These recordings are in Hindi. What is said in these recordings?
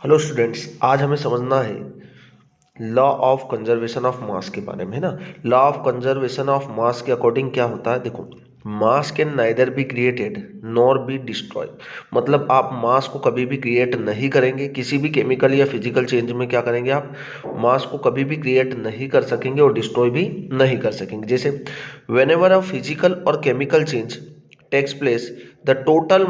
हेलो स्टूडेंट्स, आज हमें समझना है law of conservation of mass के बारे में, है ना। Law of conservation of mass के अकॉर्डिंग क्या होता है, देखो, मास can neither be created nor be destroy. मतलब आप मास को कभी भी क्रिएट नहीं करेंगे, किसी भी केमिकल या फिजिकल चेंज में क्या करेंगे, आप मास को कभी भी क्रिएट नहीं कर सकेंगे और डिस्ट्रॉय भी नहीं कर सकेंगे। जैसे whenever a physical or chemical change takes place, the total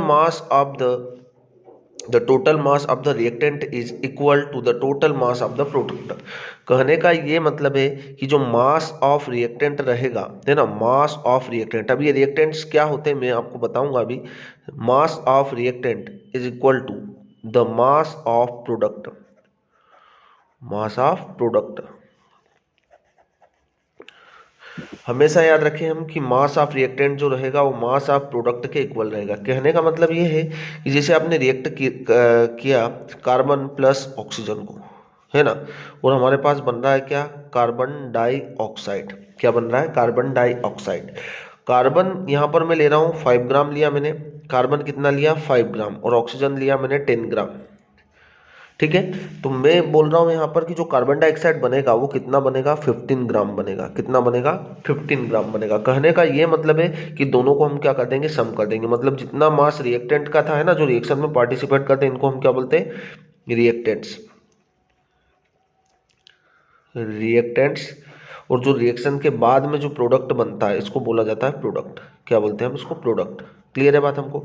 mass of the reactant is equal to the total mass of the product. कहने का ये मतलब है कि जो मास ऑफ रिएक्टेंट रहेगा, है ना, मास ऑफ रिएक्टेंट, अब ये रिएक्टेंट्स क्या होते हैं मैं आपको बताऊंगा अभी। Mass of reactant is equal to the mass of product, mass of product. हमेशा याद रखें हम कि मास ऑफ रिएक्टेंट जो रहेगा वो मास ऑफ प्रोडक्ट के इक्वल रहेगा। कहने का मतलब ये है कि जैसे आपने रिएक्ट किया कार्बन प्लस ऑक्सीजन को, है ना, और हमारे पास बन रहा है क्या, कार्बन डाइऑक्साइड। क्या बन रहा है, कार्बन डाइऑक्साइड। कार्बन यहाँ पर मैं ले रहा हूँ 5 ग्राम लिया मैंने, कार्बन कितना लिया 5 ग्राम, और ऑक्सीजन लिया मैंने 10 ग्राम। ठीक है, तो मैं बोल रहा हूं यहां पर कि जो कार्बन डाइऑक्साइड बनेगा वो कितना बनेगा, 15 ग्राम बनेगा। कितना बनेगा, 15 ग्राम बनेगा। कहने का ये मतलब है कि दोनों को हम क्या कर देंगे, सम कर देंगे। मतलब जितना मास रिएक्टेंट का था, है ना, जो रिएक्शन में पार्टिसिपेट करते हैं, इनको हम क्या बोलते हैं, रिएक्टेंट्स। रिएक्टेंट्स। और जो रिएक्शन के बाद में जो प्रोडक्ट बनता है इसको बोला जाता है प्रोडक्ट। क्या बोलते हैं हम इसको, प्रोडक्ट। क्लियर है बात हमको।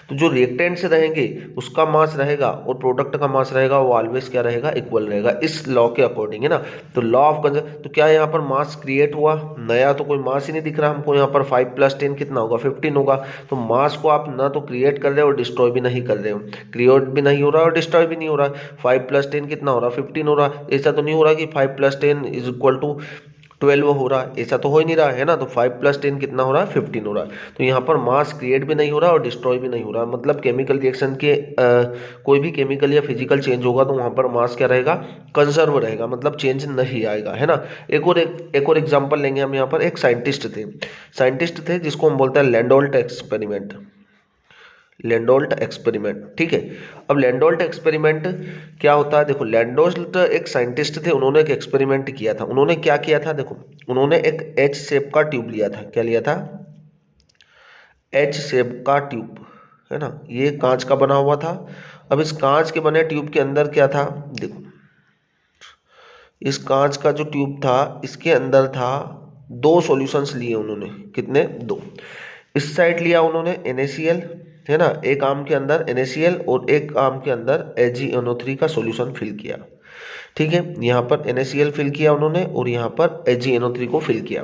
तो जो रिएक्टेंट्स रहेंगे उसका मास रहेगा और प्रोडक्ट का मास रहेगा, वो ऑलवेज क्या रहेगा, इक्वल रहेगा, इस लॉ के अकॉर्डिंग, है ना। तो लॉ ऑफ तो क्या यहाँ पर मास क्रिएट हुआ, नया तो कोई मास ही नहीं दिख रहा हमको। यहाँ पर 5 + 10 कितना होगा, 15 होगा। तो मास को आप ना तो क्रिएट कर रहे हो और डिस्ट्रॉय भी नहीं कर रहे हो, क्रिएट भी नहीं हो रहा और डिस्ट्रॉय भी नहीं हो रहा। 5 + 10 कितना हो रहा, 15 हो रहा। ऐसा तो नहीं हो रहा कि 5 + 10 इज इक्वल टू 12 हो रहा है, ऐसा तो हो ही नहीं रहा है ना। तो 5 + 10 कितना हो रहा है, 15 हो रहा है। तो यहाँ पर मास क्रिएट भी नहीं हो रहा और डिस्ट्रॉय भी नहीं हो रहा। मतलब केमिकल रिएक्शन के कोई भी केमिकल या फिजिकल चेंज होगा तो वहाँ पर मास क्या रहेगा, कंजर्व रहेगा, मतलब चेंज नहीं आएगा, है ना। एक और एग्जाम्पल लेंगे हम। यहाँ पर एक साइंटिस्ट थे जिसको हम बोलते हैं लैंडोल्ट एक्सपेरिमेंट। लैंडोल्ट एक्सपेरिमेंट, ठीक है। अब लैंडोल्ट एक्सपेरिमेंट क्या होता है, देखो, लैंडोल्ट एक साइंटिस्ट थे, उन्होंने एक एक्सपेरिमेंट किया था। उन्होंने क्या किया था, देखो, उन्होंने एक एच शेप का ट्यूब लिया था। क्या लिया था, एच शेप का ट्यूब, है ना। ये कांच का बना हुआ था। अब इस कांच के बने ट्यूब के अंदर क्या था, देखो, इस कांच का जो ट्यूब था इसके अंदर था दो सॉल्यूशंस लिए उन्होंने। कितने, दो। इस साइड लिया उन्होंने NaCl, है ना, एक आर्म के अंदर NaCl और एक आर्म के अंदर AgNO3 का सॉल्यूशन फिल किया। ठीक है, यहाँ पर NaCl फिल किया उन्होंने और यहाँ पर AgNO3 को फिल किया।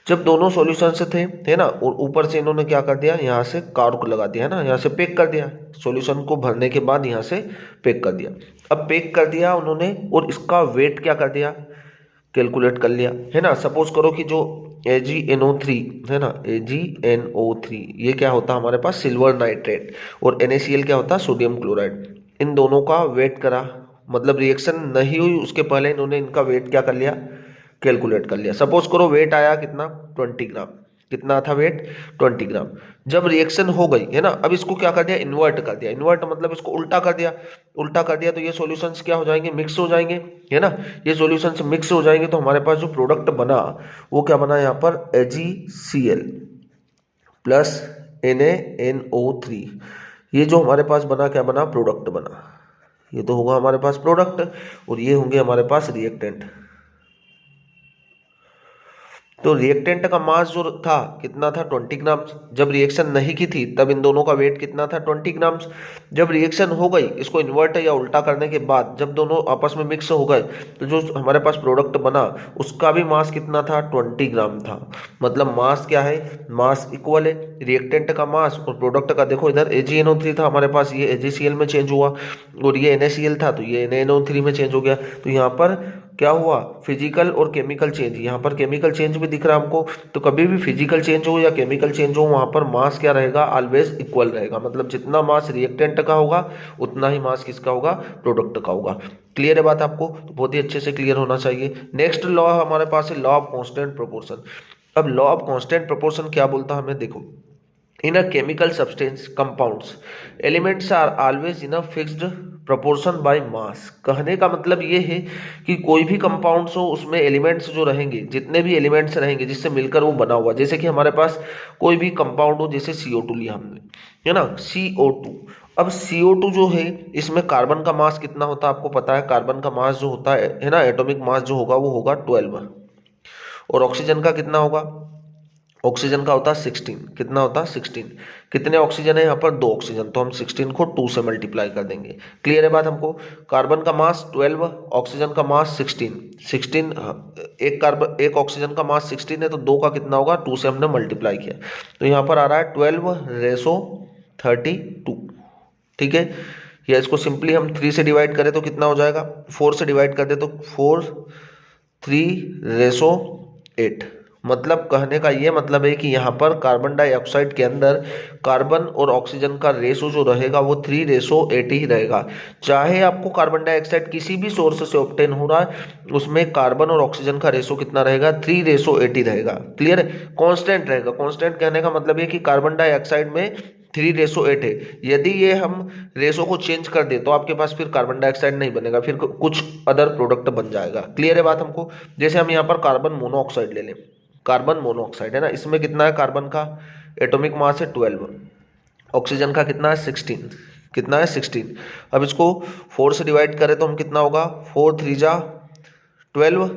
जब दोनों सॉल्यूशंस थे, है ना, और ऊपर से इन्होंने क्या कर दिया, यहाँ से कॉर्क लगा दिया, है ना, यहाँ से पैक कर दिया। सॉल्यूशन को भरने के बाद यहाँ से पैक कर दिया। अब पैक कर दिया उन्होंने और इसका वेट क्या कर दिया, कैलकुलेट कर लिया, है ना। सपोज करो कि जो AgNO3, है ना, AgNO3 ये क्या होता है हमारे पास, सिल्वर नाइट्रेट, और NaCl क्या होता है, सोडियम क्लोराइड। इन दोनों का वेट करा, मतलब रिएक्शन नहीं हुई उसके पहले इन्होंने इनका वेट क्या कर लिया, कैलकुलेट कर लिया। सपोज करो वेट आया कितना, 20 ग्राम। कितना था वेट, 20 ग्राम। जब रिएक्शन हो गई, है ना, अब इसको क्या कर दिया, इन्वर्ट कर दिया। इन्वर्ट मतलब इसको उल्टा कर दिया। उल्टा कर दिया तो ये सॉल्यूशंस क्या हो जाएंगे, मिक्स हो जाएंगे, है ना। ये सॉल्यूशंस मिक्स हो जाएंगे तो हमारे पास जो प्रोडक्ट बना वो क्या बना, यहाँ पर AgCl प्लस NaNO3। ये जो हमारे पास बना, क्या बना, प्रोडक्ट बना। ये तो होगा हमारे पास प्रोडक्ट और ये होंगे हमारे पास रिएक्टेंट। तो रिएक्टेंट का मास जो था कितना था, 20 ग्राम। जब रिएक्शन नहीं की थी तब इन दोनों का वेट कितना था, 20 ग्राम। जब रिएक्शन हो गई, इसको इन्वर्ट या उल्टा करने के बाद जब दोनों आपस में मिक्स हो गए तो जो हमारे पास प्रोडक्ट बना उसका भी मास कितना था, 20 ग्राम था। मतलब मास क्या है, मास इक्वल है। रिएक्टेंट का मास और प्रोडक्ट का, देखो इधर AgNO3 था हमारे पास, ये AgCl में चेंज हुआ, और ये NaCl था तो ये NaNO3 में चेंज हो गया। तो यहाँ पर क्या हुआ, फिजिकल और केमिकल चेंज। यहाँ पर केमिकल चेंज भी दिख रहा है हमको। तो कभी भी फिजिकल चेंज हो या केमिकल चेंज हो, वहां पर मास क्या रहेगा, ऑलवेज इक्वल रहेगा। मतलब जितना मास रिएक्टेंट का होगा उतना ही मास किसका होगा, प्रोडक्ट का होगा। क्लियर है बात आपको, तो बहुत ही अच्छे से क्लियर होना चाहिए। नेक्स्ट लॉ हमारे पास है लॉ ऑफ कांस्टेंट प्रोपोर्शन। अब लॉ ऑफ कांस्टेंट प्रोपोर्शन क्या बोलता है हमें, देखो, in a chemical substance compounds elements are always in a fixed proportion by mass. कहने का मतलब ये है कि कोई भी कंपाउंड्स हो उसमें एलिमेंट्स जो रहेंगे, जितने भी एलिमेंट्स रहेंगे जिससे मिलकर वो बना हुआ, जैसे कि हमारे पास कोई भी कंपाउंड हो, जैसे CO2 लिया हमने, है ना, CO2। अब CO2 जो है इसमें कार्बन का मास कितना होता है आपको पता है, कार्बन का मास जो होता है ना, एटॉमिक मास जो होगा वो होगा 12, और ऑक्सीजन का कितना होगा, ऑक्सीजन का होता है 16, कितना होता है 16। कितने ऑक्सीजन है यहाँ पर, 2 ऑक्सीजन, तो हम 16 को 2 से मल्टीप्लाई कर देंगे। क्लियर है बात हमको। कार्बन का मास 12, ऑक्सीजन का मास 16, 16 एक ऑक्सीजन का मास 16 है तो 2 का कितना होगा, 2 से हमने मल्टीप्लाई किया, तो यहाँ पर आ रहा है 12:32। ठीक है, या इसको सिंपली हम 3 से डिवाइड करें तो कितना हो जाएगा, 4 से डिवाइड कर दे तो 4:3:8। मतलब कहने का ये मतलब है कि यहाँ पर कार्बन डाइऑक्साइड के अंदर कार्बन और ऑक्सीजन का रेशो जो रहेगा वो 3:8 ही रहेगा। चाहे आपको कार्बन डाइऑक्साइड किसी भी सोर्स से ऑब्टेन हो रहा है उसमें कार्बन और ऑक्सीजन का रेशो कितना रहेगा, 3:8 ही रहेगा। क्लियर है, कांस्टेंट रहेगा। कांस्टेंट कहने का मतलब ये कि कार्बन डाइऑक्साइड में 3:8 है। यदि ये हम रेशो को चेंज कर दे तो आपके पास फिर कार्बन डाइऑक्साइड नहीं बनेगा, फिर कुछ अदर प्रोडक्ट बन जाएगा। क्लियर है बात हमको। जैसे हम यहाँ पर कार्बन मोनोऑक्साइड ले लें, कार्बन मोनोऑक्साइड है ना, इसमें कितना है कार्बन का एटॉमिक मास है 12, ऑक्सीजन का कितना है 16, कितना है 16। अब इसको 4 से डिवाइड करें तो हम कितना होगा, 4×3=12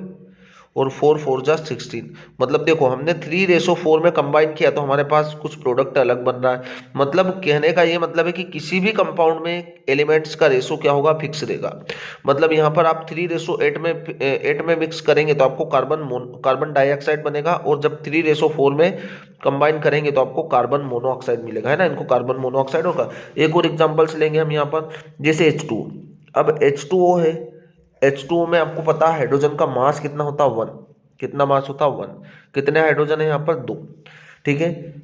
और 4×4=16। मतलब देखो हमने 3:4 में कंबाइन किया तो हमारे पास कुछ प्रोडक्ट अलग बन रहा है। मतलब कहने का ये मतलब है कि किसी भी कंपाउंड में एलिमेंट्स का रेशो क्या होगा, फिक्स रहेगा। मतलब यहाँ पर आप 3:8 में मिक्स करेंगे तो आपको कार्बन डाइऑक्साइड बनेगा, और जब 3:4 में कंबाइन करेंगे तो आपको कार्बन मोनोऑक्साइड मिलेगा, है ना, इनको कार्बन मोनोऑक्साइड होगा। एक और एग्जांपल्स लेंगे हम यहाँ पर, जैसे H2। अब H2O है, H2O में आपको पता है हाइड्रोजन का मास कितना होता है, 1। कितना मास होता है, 1। कितने हाइड्रोजन है यहाँ पर, 2। ठीक है,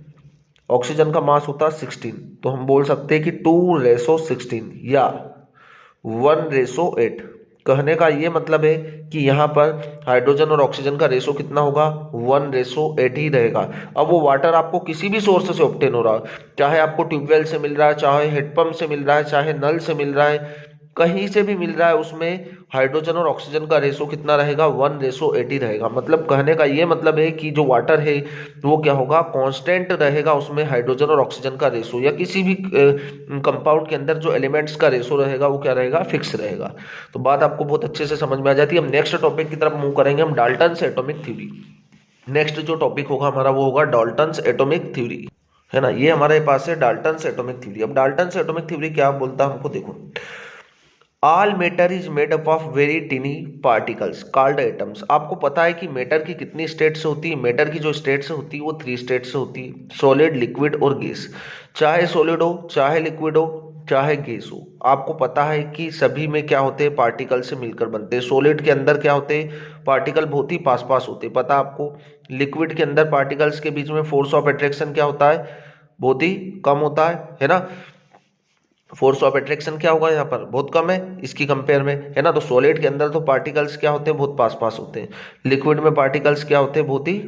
ऑक्सीजन का मास होता है 16, तो हम बोल सकते हैं कि 2:16 या 1:8। कहने का ये मतलब है कि यहाँ पर हाइड्रोजन और ऑक्सीजन का रेशो कितना होगा, 1:8 ही रहेगा। अब वो वाटर आपको किसी भी सोर्स से ऑब्टेन हो रहा है, चाहे आपको ट्यूबवेल से मिल रहा है, चाहे हेडपंप से मिल रहा है, चाहे नल से मिल रहा है, कहीं से भी मिल रहा है, उसमें हाइड्रोजन और ऑक्सीजन का रेशो कितना रहेगा, 1:8 ही रहेगा। मतलब कहने का ये मतलब है कि जो वाटर है वो क्या होगा, कांस्टेंट रहेगा, उसमें हाइड्रोजन और ऑक्सीजन का रेशो या किसी भी कंपाउंड के अंदर जो एलिमेंट्स का रेशो रहेगा वो क्या रहेगा, फिक्स रहेगा। तो बात आपको बहुत अच्छे से समझ में आ जाती है। हम नेक्स्ट टॉपिक की तरफ मूव करेंगे, हम डाल्टन्स एटॉमिक थ्योरी। नेक्स्ट जो टॉपिक होगा हमारा वो होगा डाल्टन्स एटॉमिक थ्योरी, है ना। ये हमारे पास है डाल्टन्स एटॉमिक थ्योरी। अब डाल्टन्स एटॉमिक थ्योरी क्या बोलता है हमको, देखो, all matter is made up of very टिनी particles called atoms. आपको पता है कि मैटर की कितनी स्टेट्स होती है, मैटर की जो स्टेट्स होती है वो 3 स्टेट्स होती है, सॉलिड, लिक्विड और गैस। चाहे सॉलिड हो, चाहे लिक्विड हो, चाहे गैस हो, आपको पता है कि सभी में क्या होते हैं, पार्टिकल से मिलकर बनते हैं। सॉलिड के अंदर क्या होते हैं, पार्टिकल बहुत ही पास पास होते हैं, पता है आपको। लिक्विड के अंदर पार्टिकल्स के बीच में फोर्स ऑफ अट्रैक्शन क्या होता है, बहुत ही कम होता है ना। फोर्स ऑफ अट्रैक्शन क्या होगा यहाँ पर, बहुत कम है इसकी कंपेयर में, है ना। तो सॉलिड के अंदर तो पार्टिकल्स क्या होते हैं, बहुत पास पास होते हैं। लिक्विड में पार्टिकल्स क्या होते हैं, बहुत ही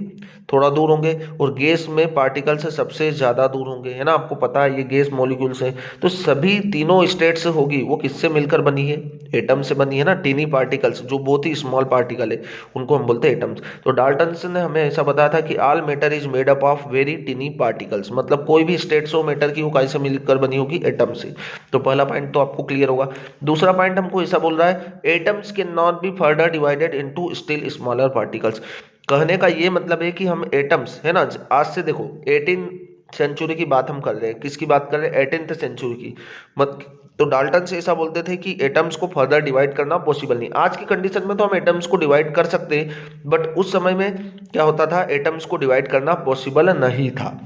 थोड़ा दूर होंगे। और गैस में पार्टिकल से सबसे ज़्यादा दूर होंगे, है ना। आपको पता है ये गैस मॉलिक्यूल्स है। तो सभी तीनों स्टेट से होगी वो किससे मिलकर बनी है, एटम से बनी है ना। टीनी पार्टिकल्स जो बहुत ही स्मॉल पार्टिकल है उनको हम बोलते हैं एटम्स। तो डाल्टन्स ने हमें ऐसा बताया था कि all matter is made up of very tiny particles, मतलब कोई भी स्टेट्स हो मैटर की वो कैसे मिलकर बनी होगी, एटम से। तो पहला पॉइंट तो आपको क्लियर होगा। दूसरा पॉइंट हमको ऐसा बोल रहा है, atoms can not be further divided into still smaller particles. कहने का ये मतलब है कि हम एटम्स, है ना, आज से देखो 18 सेंचुरी की बात हम कर रहे हैं, किसकी बात कर रहे हैं, 18th सेंचुरी की। मत तो डाल्टन से ऐसा बोलते थे कि एटम्स को फर्दर डिवाइड करना पॉसिबल नहीं। आज की कंडीशन में तो हम एटम्स को डिवाइड कर सकते हैं, बट उस समय में क्या होता था, एटम्स को डिवाइड करना पॉसिबल नहीं था।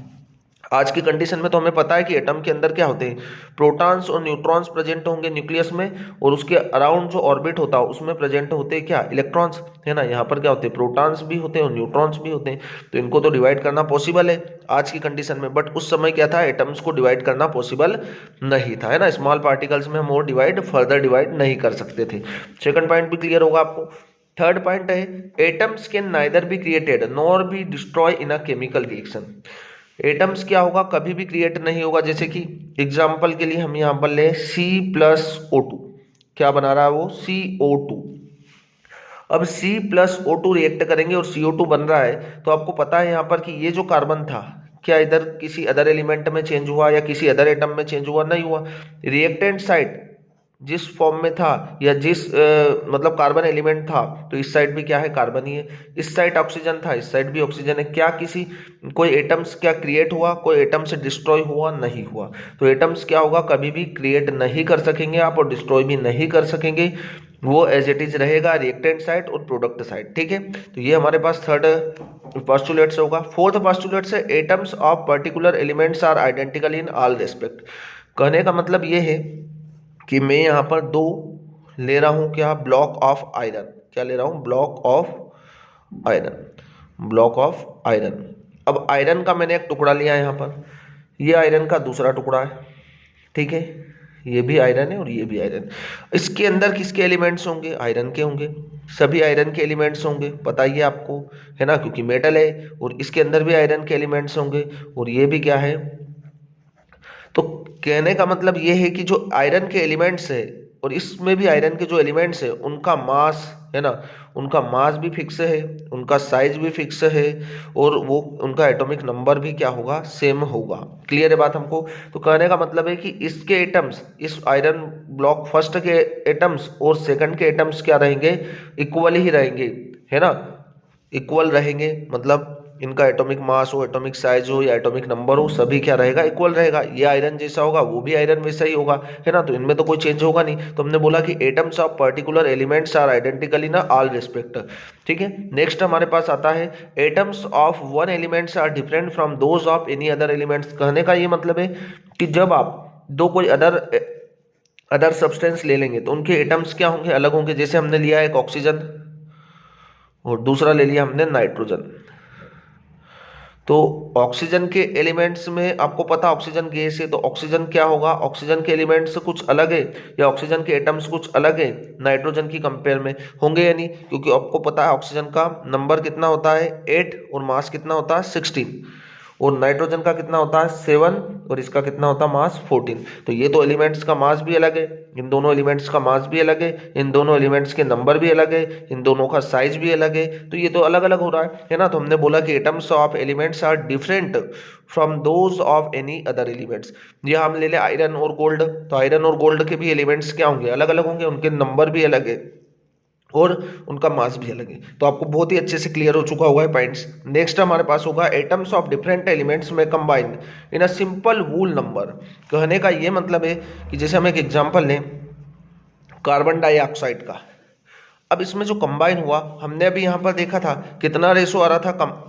आज की कंडीशन में तो हमें पता है कि एटम के अंदर क्या होते हैं, प्रोटॉन्स और न्यूट्रॉन्स प्रेजेंट होंगे न्यूक्लियस में, और उसके अराउंड जो ऑर्बिट होता है उसमें प्रेजेंट होते हैं क्या, इलेक्ट्रॉन्स, है ना। यहाँ पर क्या होते हैं, प्रोटॉन्स भी होते हैं और न्यूट्रॉन्स भी होते हैं। तो इनको तो डिवाइड करना पॉसिबल है आज की कंडीशन में, बट उस समय क्या था, एटम्स को डिवाइड करना पॉसिबल नहीं था, है ना। स्मॉल पार्टिकल्स में हम और फर्दर डिवाइड नहीं कर सकते थे। सेकंड पॉइंट भी क्लियर होगा आपको। थर्ड पॉइंट है, atoms can neither be created nor be destroy in a chemical reaction. Atoms क्या होगा, कभी भी क्रिएट नहीं होगा। जैसे कि एग्जाम्पल के लिए हम यहाँ पर ले C+O2, क्या बना रहा है वो, CO2। अब C+O2 रिएक्ट करेंगे और CO2 बन रहा है, तो आपको पता है यहाँ पर कि ये जो कार्बन था क्या इधर किसी अदर एलिमेंट में चेंज हुआ या किसी अदर एटम में चेंज हुआ, नहीं हुआ। रिएक्टेंट साइड जिस फॉर्म में था या जिस मतलब कार्बन एलिमेंट था, तो इस साइड भी क्या है, कार्बन ही है। इस साइड ऑक्सीजन था, इस साइड भी ऑक्सीजन है। क्या किसी कोई एटम्स क्या क्रिएट हुआ, कोई एटम से डिस्ट्रॉय हुआ, नहीं हुआ। तो एटम्स क्या होगा, कभी भी क्रिएट नहीं कर सकेंगे आप और डिस्ट्रॉय भी नहीं कर सकेंगे, वो एज इट इज रहेगा रिएक्टेंट साइड और प्रोडक्ट साइड। ठीक है, तो ये हमारे पास थर्ड पोस्टुलेट से होगा। फोर्थ पोस्टुलेट से atoms of particular elements are identical in all respect. कहने का मतलब ये है कि मैं यहाँ पर दो ले रहा हूँ, क्या, ब्लॉक ऑफ आयरन। क्या ले रहा हूँ, block of iron, block of iron. अब आयरन का मैंने एक टुकड़ा लिया यहाँ पर, ये आयरन का दूसरा टुकड़ा है। ठीक है, ये भी आयरन है और ये भी आयरन। इसके अंदर किसके एलिमेंट्स होंगे, आयरन के होंगे। सभी आयरन के एलिमेंट्स होंगे, पता ही है आपको, है ना, क्योंकि मेटल है। और इसके अंदर भी आयरन के एलिमेंट्स होंगे और ये भी क्या है। तो कहने का मतलब ये है कि जो आयरन के एलिमेंट्स है और इसमें भी आयरन के जो एलिमेंट्स है उनका मास, है ना, उनका मास भी फिक्स है, उनका साइज भी फिक्स है और वो उनका एटॉमिक नंबर भी क्या होगा, सेम होगा। क्लियर है बात हमको। तो कहने का मतलब है कि इसके एटम्स, इस आयरन ब्लॉक फर्स्ट के एटम्स और सेकंड के एटम्स क्या रहेंगे, इक्वल ही रहेंगे, है ना, इक्वल रहेंगे। मतलब इनका एटॉमिक मास हो, एटॉमिक साइज हो या एटॉमिक नंबर हो, सभी क्या रहेगा, इक्वल रहेगा। ये आयरन जैसा होगा वो भी आयरन वैसा ही होगा, है ना, तो इनमें तो कोई चेंज होगा नहीं। तो हमने बोला कि atoms of particular elements are identical in all respect. ठीक है, नेक्स्ट हमारे पास आता है atoms of one elements are different from those of any other elements. कहने का ये मतलब है कि जब आप दो कोई अदर सब्सटेंस ले लेंगे तो उनके एटम्स क्या होंगे, अलग होंगे। जैसे हमने लिया एक ऑक्सीजन और दूसरा ले लिया हमने नाइट्रोजन। तो ऑक्सीजन के एलिमेंट्स में आपको पता ऑक्सीजन गैस है, तो ऑक्सीजन क्या होगा, ऑक्सीजन के एलिमेंट्स कुछ अलग है या ऑक्सीजन के एटम्स कुछ अलग है नाइट्रोजन की कंपेयर में, होंगे या नहीं। क्योंकि आपको पता है ऑक्सीजन का नंबर कितना होता है 8 और मास कितना होता है 16 और नाइट्रोजन का कितना होता है 7 और इसका कितना होता है मास 14। तो ये तो एलिमेंट्स का मास भी अलग है, इन दोनों एलिमेंट्स का मास भी अलग है, इन दोनों एलिमेंट्स के नंबर भी अलग है, इन दोनों का साइज भी अलग है। तो ये तो अलग अलग हो रहा है ना। तो हमने बोला कि atoms of elements are different from those of any other elements. ये हम ले ले आयरन और गोल्ड, तो आयरन और गोल्ड के भी एलिमेंट्स क्या होंगे, अलग अलग होंगे, उनके नंबर भी अलग है और उनका मास भी अलग है। तो आपको बहुत ही अच्छे से क्लियर हो चुका होगा पॉइंट्स। नेक्स्ट हमारे पास होगा एटम्स ऑफ डिफरेंट एलिमेंट्स में combined in a simple wool number. कहने का ये मतलब है कि जैसे हम एक एग्जांपल लें कार्बन डाइऑक्साइड का। अब इसमें जो कंबाइन हुआ, हमने अभी यहाँ पर देखा था कितना रेशो आ रहा था,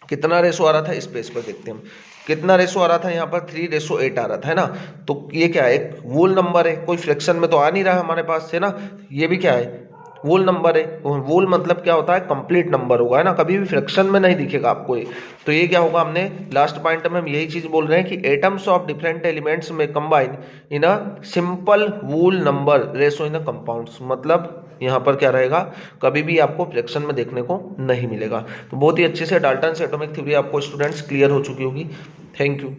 कितना रेशो आ रहा था, स्पेस पर देखते हैं हम कितना रेशो आ रहा था, यहाँ पर 3:8 आ रहा था, है ना। तो ये क्या है, एक वूल नंबर है, कोई फ्रैक्शन में तो आ नहीं रहा हमारे पास, है ना। ये भी क्या है, वूल नंबर है। वूल मतलब क्या होता है, कंप्लीट नंबर होगा, है ना, कभी भी फ्रैक्शन में नहीं दिखेगा आपको ये। तो ये क्या होगा, हमने लास्ट पॉइंट में हम यही चीज बोल रहे हैं कि एटम्स ऑफ डिफरेंट एलिमेंट्स में combine in a simple wool number ratio in a compounds. मतलब यहाँ पर क्या रहेगा, कभी भी आपको फ्रैक्शन में देखने को नहीं मिलेगा। तो बहुत ही अच्छे से डाल्टन से एटॉमिक थ्योरी आपको स्टूडेंट्स क्लियर हो चुकी होगी। Thank you.